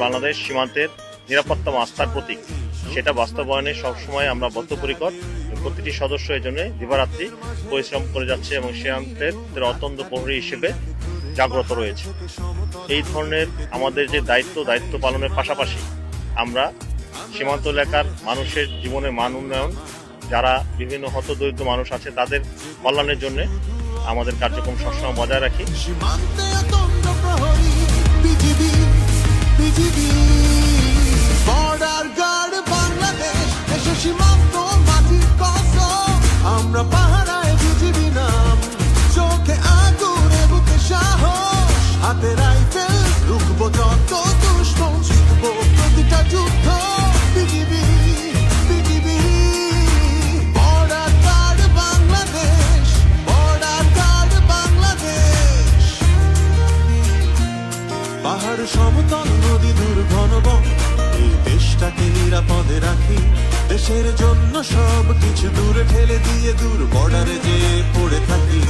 বাংলাদেশ সীমান্তের নিরাপত্তা আস্থার প্রতীক, সেটা বাস্তবায়নে সবসময় আমরা বদ্ধপরিকর। প্রতিটি সদস্য এই জন্য দিবারাত্রি পরিশ্রম করে যাচ্ছে এবং সীমান্তের অত্যন্ত প্রহরী হিসেবে জাগ্রত রয়েছে। এই ধরনের আমাদের যে দায়িত্ব পালনের পাশাপাশি আমরা সীমান্ত এলাকার মানুষের জীবনের মান উন্নয়ন, যারা বিভিন্ন হতদরিদ্র মানুষ আছে তাদের কল্যাণের জন্য আমাদের কার্যক্রম সবসময় বজায় রাখি। আমরা পাহারায় বিজিবি নাম, চোখে আগুনে বুকে সাহস, হাতে রাইফেল, রুখবো যত দুশ্মন, জিতবো প্রতিটা যুদ্ধ। BGB BGB border guard Bangladesh, border guard Bangladesh. পাহাড় সমতল নদী দূর ঘন বন, এই দেশটাকে নিরাপদে রাখি। দেশের জন্য সব কিছু দূরে ঠেলে দিয়ে দূর বর্ডারে যে পড়ে থাকি।